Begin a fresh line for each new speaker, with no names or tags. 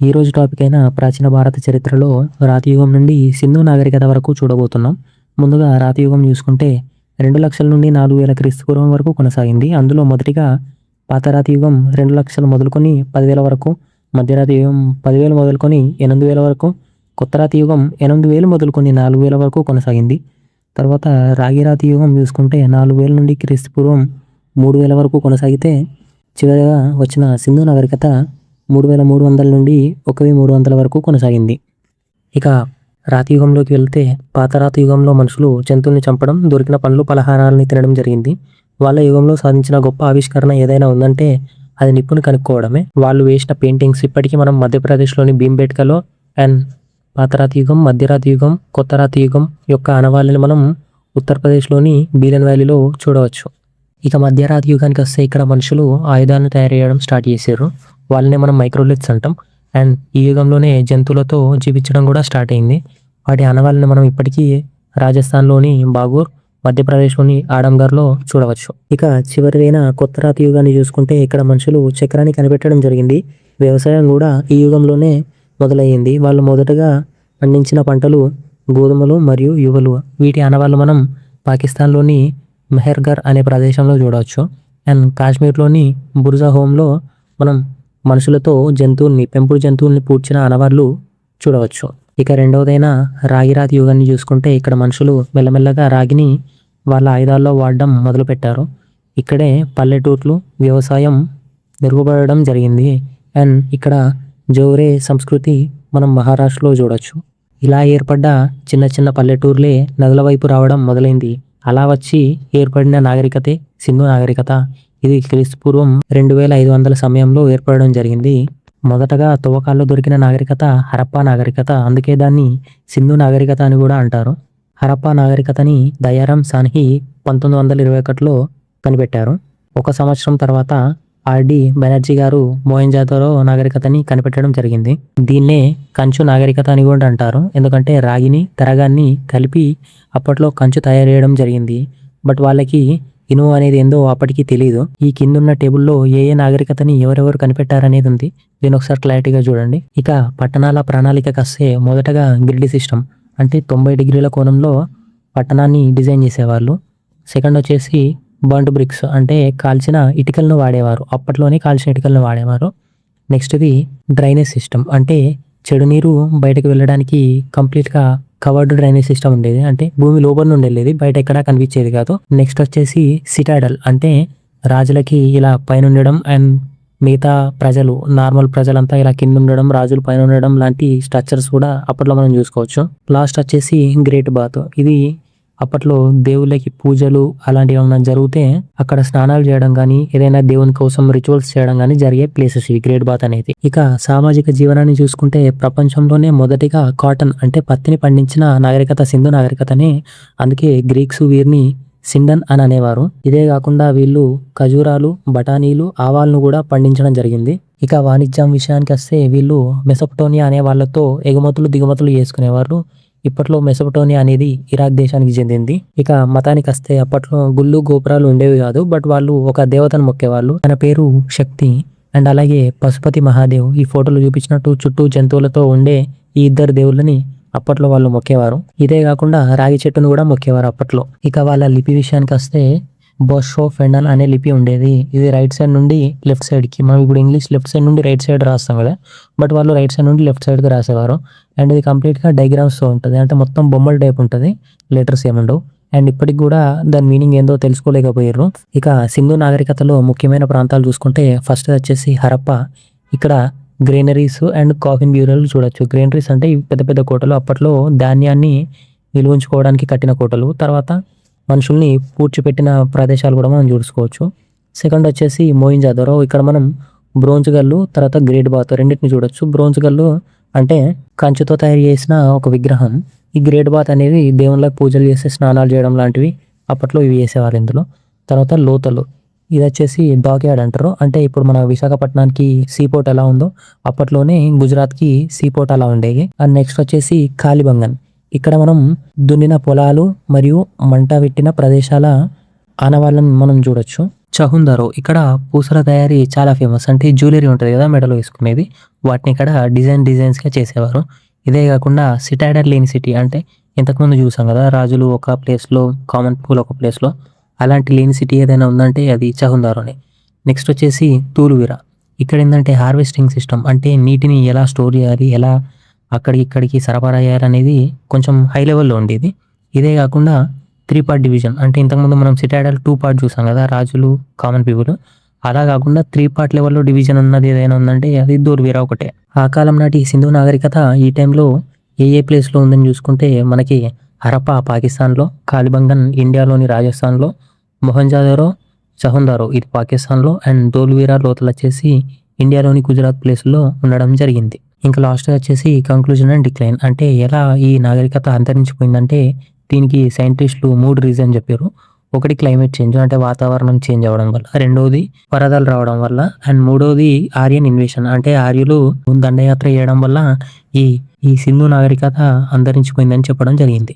ఈ రోజు టాపిక్ అయిన ప్రాచీన భారత చరిత్రలో రాతి యుగం నుండి సింధు నాగరికత వరకు చూడబోతున్నాం. ముందుగా రాతి యుగం చూసుకుంటే 2,00,000 నుండి 4,000 క్రీస్తు పూర్వం వరకు కొనసాగింది. అందులో మొదటిగా పాత రాతి యుగం 2,00,000 మొదలుకొని 10,000 వరకు, మధ్యరాతి యుగం 10,000 మొదలుకొని 8,000 వరకు, కొత్త రాతి యుగం 8,000 మొదలుకొని 4,000 వరకు కొనసాగింది. తర్వాత రాగి రాతి యుగం చూసుకుంటే 4,000 నుండి క్రీస్తు పూర్వం 3,000 వరకు కొనసాగితే, చివరిగా వచ్చిన సింధు నాగరికత 3,300 నుండి 1,300 వరకు కొనసాగింది. ఇక రాతి యుగంలోకి వెళ్తే పాత రాతి యుగంలో మనుషులు జంతువుల్ని చంపడం, దొరికిన పండ్లు పలహారాలని తినడం జరిగింది. వాళ్ళ యుగంలో సాధించిన గొప్ప ఆవిష్కరణ ఏదైనా ఉందంటే అది నిప్పుని కనుక్కోవడమే. వాళ్ళు వేసిన పెయింటింగ్స్ ఇప్పటికీ మనం మధ్యప్రదేశ్లోని భీంబేట్కలో అండ్ పాత రాతి యుగం, మధ్యరాతి యుగం, కొత్త రాతి యుగం యొక్క ఆనవాళ్ళని మనం ఉత్తరప్రదేశ్లోని బీలన్ వ్యాలీలో చూడవచ్చు. ఇక మధ్యరాతి యుగానికి వస్తే ఇక్కడ మనుషులు ఆయుధాలను తయారు చేయడం స్టార్ట్ చేశారు. వాళ్ళని మనం మైక్రోలిథ్స్ అంటాం. అండ్ ఈ యుగంలోనే జంతువులతో జీవించడం కూడా స్టార్ట్ అయింది. వాటి ఆనవాళ్ళని మనం ఇప్పటికీ రాజస్థాన్లోని బాగూర్, మధ్యప్రదేశ్లోని ఆడంగర్లో చూడవచ్చు. ఇక చివరిదైన కొత్త రాతి యుగాన్ని చూసుకుంటే ఇక్కడ మనుషులు చక్రాన్ని కనిపెట్టడం జరిగింది. వ్యవసాయం కూడా ఈ యుగంలోనే మొదలయ్యింది. వాళ్ళు మొదటగా పండించిన పంటలు గోధుమలు మరియు యువలు. వీటి ఆనవాళ్ళు మనం పాకిస్తాన్లోని మెహర్గర్ అనే ప్రదేశంలో చూడవచ్చు. అండ్ కాశ్మీర్లోని బుర్జా హోమ్లో మనం మనుషులతో పెంపుడు జంతువుల్ని పూడ్చిన ఆనవాళ్ళు చూడవచ్చు. ఇక రెండవదైన రాగి రాతి యుగాన్ని చూసుకుంటే ఇక్కడ మనుషులు మెల్లమెల్లగా రాగిని వాళ్ళ ఆయుధాల్లో వాడడం మొదలుపెట్టారు. ఇక్కడే పల్లెటూర్లు, వ్యవసాయం మెరుగుపడడం జరిగింది. అండ్ ఇక్కడ జౌరే సంస్కృతి మనం మహారాష్ట్రలో చూడవచ్చు. ఇలా ఏర్పడ్డ చిన్న చిన్న పల్లెటూర్లే నదుల వైపు రావడం మొదలైంది. అలా వచ్చి ఏర్పడిన నాగరికతే సింధు నాగరికత. ఇది క్రీస్తు పూర్వం 2,500 సమయంలో ఏర్పడడం జరిగింది. మొదటగా తవ్వకాల్లో దొరికిన నాగరికత హరప్పా నాగరికత. అందుకే దాన్ని సింధు నాగరికత అని కూడా అంటారు. హరప్పా నాగరికతని దయారాం సాన్హి 1921లో కనిపెట్టారు. ఒక సంవత్సరం తర్వాత ఆర్డి బెనర్జీ గారు మోహెంజోదారో నాగరికతని కనిపెట్టడం జరిగింది. దీన్నే కంచు నాగరికత అని కూడా అంటారు. ఎందుకంటే రాగిని, తరగాన్ని కలిపి అప్పట్లో కంచు తయారు చేయడం జరిగింది. బట్ వాళ్ళకి ఇనుము అనేది ఏందో అప్పటికి తెలియదు. ఈ కిందున్న టేబుల్లో ఏ ఏ నాగరికతని ఎవరెవరు కనిపెట్టారనేది ఉంది. దీని ఒకసారి క్లారిటీగా చూడండి. ఇక పట్టణాల ప్రణాళికకు వస్తే మొదటగా గ్రిడ్ సిస్టమ్ అంటే 90 డిగ్రీల కోణంలో పట్టణాన్ని డిజైన్ చేసేవాళ్ళు. సెకండ్ వచ్చేసి బర్న్డ్ బ్రిక్స్ అంటే కాల్చిన ఇటుకలను వాడేవారు. అప్పట్లోనే కాల్చిన ఇటుకలను వాడేవారు. నెక్స్ట్ది డ్రైనేజ్ సిస్టమ్ అంటే చెడు నీరు బయటకు వెళ్ళడానికి కంప్లీట్గా కవర్డ్ డ్రైనేజ్ సిస్టమ్ ఉండేది. అంటే భూమి లోపల నుండి వెళ్ళేది, బయట ఎక్కడా కనిపించేది కాదు. నెక్స్ట్ వచ్చేసి సిటాడల్ అంటే రాజులకి ఇలా పైన ఉండడం అండ్ మిగతా ప్రజలు, నార్మల్ ప్రజలంతా ఇలా కింద ఉండడం, రాజులు పైన ఉండడం లాంటి స్ట్రక్చర్స్ కూడా అప్పట్లో మనం చూసుకోవచ్చు. లాస్ట్ వచ్చేసి గ్రేట్ బాత్. ఇది అప్పట్లో దేవుళ్ళకి పూజలు అలాంటివి ఏమైనా జరిగితే అక్కడ స్నానాలు చేయడం కానీ, ఏదైనా దేవుని కోసం రిచువల్స్ చేయడం కానీ జరిగే ప్లేసెస్ ఇవి గ్రేట్ బాత్ అనేది. ఇక సామాజిక జీవనాన్ని చూసుకుంటే ప్రపంచంలోనే మొదటిగా కాటన్ అంటే పత్తిని పండించిన నాగరికత సింధు నాగరికతనే. అందుకే గ్రీక్స్ వీరిని సిండన్ అని అనేవారు. ఇదే కాకుండా వీళ్ళు ఖజూరాలు, బఠానీలు, ఆవాలను కూడా పండించడం జరిగింది. ఇక వాణిజ్యం విషయానికి వస్తే వీళ్ళు మెసొపటోమియా అనే వాళ్ళతో ఎగుమతులు దిగుమతులు చేసుకునేవారు. ఇప్పట్లో మెసొపటోమియా అనేది ఇరాక్ దేశానికి చెందింది. ఇక మతానికి వస్తే అప్పట్లో గుళ్ళు గోపురాలు ఉండేవి కాదు. బట్ వాళ్ళు ఒక దేవతను మొక్కేవాళ్ళు. తన పేరు శక్తి. అండ్ అలాగే పశుపతి మహాదేవ్ ఈ ఫోటోలు చూపించినట్టు చుట్టూ జంతువులతో ఉండే ఈ ఇద్దరు దేవుళ్ళని అప్పట్లో వాళ్ళు మొక్కేవారు. ఇదే కాకుండా రాగి చెట్టును కూడా మొక్కేవారు అప్పట్లో. ఇక వాళ్ళ లిపి విషయానికి వస్తే బోషో ఫెండన్ అనే లిపి ఉండేది. ఇది రైట్ సైడ్ నుండి లెఫ్ట్ సైడ్కి. మనం ఇప్పుడు ఇంగ్లీష్ లెఫ్ట్ సైడ్ నుండి రైట్ సైడ్ రాస్తాం కదా, బట్ వాళ్ళు రైట్ సైడ్ నుండి లెఫ్ట్ సైడ్కి రాసేవారు. అండ్ ఇది కంప్లీట్గా డయాగ్రామ్స్తో ఉంటుంది. అంటే మొత్తం బొమ్మల టైప్ ఉంటుంది, లెటర్స్ ఏముండవు. అండ్ ఇప్పటికి కూడా దాని మీనింగ్ ఏందో తెలుసుకోలేకపోయారు. ఇక సింధు నాగరికతలో ముఖ్యమైన ప్రాంతాలు చూసుకుంటే ఫస్ట్ వచ్చేసి హరప్పా. ఇక్కడ గ్రీనరీస్ అండ్ కాఫిన్ బ్యూరోలు చూడొచ్చు. గ్రీనరీస్ అంటే పెద్ద పెద్ద కోటలు, అప్పట్లో ధాన్యాన్ని నిల్వించుకోవడానికి కట్టిన కోటలు. తర్వాత మనుషుల్ని పూడ్చిపెట్టిన ప్రదేశాలు కూడా మనం చూసుకోవచ్చు. సెకండ్ వచ్చేసి మోహెంజోదారో. ఇక్కడ మనం బ్రోంజ్ గల్లు, తర్వాత గ్రేట్ బాత్ రెండింటిని చూడొచ్చు. బ్రోంజ్ గల్లు అంటే కంచుతో తయారు చేసిన ఒక విగ్రహం. ఈ గ్రేట్ బాత్ అనేది దేవుళ్ళకి పూజలు చేసి స్నానాలు చేయడం లాంటివి అప్పట్లో ఇవి చేసేవారు ఇందులో. తర్వాత లోతలు. ఇది వచ్చేసి డాక్యార్డ్ అంటారు. అంటే ఇప్పుడు మన విశాఖపట్నానికి సీపోర్ట్ ఎలా ఉందో అప్పట్లోనే గుజరాత్కి సీపోర్ట్ అలా ఉండేవి. అండ్ నెక్స్ట్ వచ్చేసి కాలిబంగన్. ఇక్కడ మనం దున్నిన పొలాలు మరియు మంట పెట్టిన ప్రదేశాల ఆనవాళ్ళని మనం చూడొచ్చు. చహుందరో ఇక్కడ పూసల తయారీ చాలా ఫేమస్. అంటే జ్యువెలరీ ఉంటది గదా! మెడలో ఏసుకునేది. వాటిని ఇక్కడ డిజైన్స్‌గా చేసేవారు. ఇదే గాకుండా సిటాడెల్ లేని సిటీ అంటే ఇంతకుముందు చూసాం గదా! రాజులు ఒక ప్లేస్‌లో, కామన్ పీపుల్ ఒక ప్లేస్‌లో అలాంటి లేని సిటీ ఏదైనా ఉందంటే అది చహుందారోనే. నెక్స్ట్ వచ్చేసి తూలువిర. ఇక్కడేందంటే హార్వెస్టింగ్ సిస్టమ్ అంటే నీటిని ఎలా స్టోర్ జేయాలి, ఎలా అక్కడికి ఇక్కడికి సరఫరా చేయాలనేది కొంచెం హై లెవెల్‌లో ఉండేది. ఇదే గాకుండా 3 పార్ట్ డివిజన్ అంటే ఇంతకుముందు మనం సిటాడెల్ 2 పార్ట్ చూసాం గదా! రాజులు, కామన్ పీపుల్. అలా గాకుండా 3 పార్ట్ లెవెల్‌లో డివిజన్ ఉన్నది ఏదైనా ఉందంటే అది ధోల్వీరా ఒకటే. ఆ కాలం నాటి సింధు నాగరికత ఈ టైంలో ఏ ప్లేస్‌లో ఉందని చూసుకుంటే మనకి హరప్పా పాకిస్తాన్‌లో, కాలిబంగన్ ఇండియాలోని రాజస్థాన్‌లో, మొహంజదారో, చహుందారో ఇది పాకిస్తాన్‌లో అండ్ ధోల్వీరా లోతలొచ్చేసి ఇండియాలోని గుజరాత్ ప్లేస్‌లో ఉండడం జరిగింది. ఇంకా లాస్ట్‌గా వచ్చేసి కంక్లూజన్ అండ్ డిక్లైన్ అంటే ఎలా ఈ నాగరికత అంతరించిపోయిందంటే దీనికి సైంటిస్టులు 3 రీజన్ చెప్పారు. ఒకటి క్లైమేట్ చేంజ్ అంటే వాతావరణం చేంజ్ అవ్వడం వల్ల. రెండోది వరదలు రావడం వల్ల. అండ్ మూడోది ఆర్యన్ ఇన్వేషన్ అంటే ఆర్యులు దండయాత్ర చేయడం వల్ల ఈ ఈ సింధు నాగరికత అంతరించిపోయిందని చెప్పడం జరిగింది.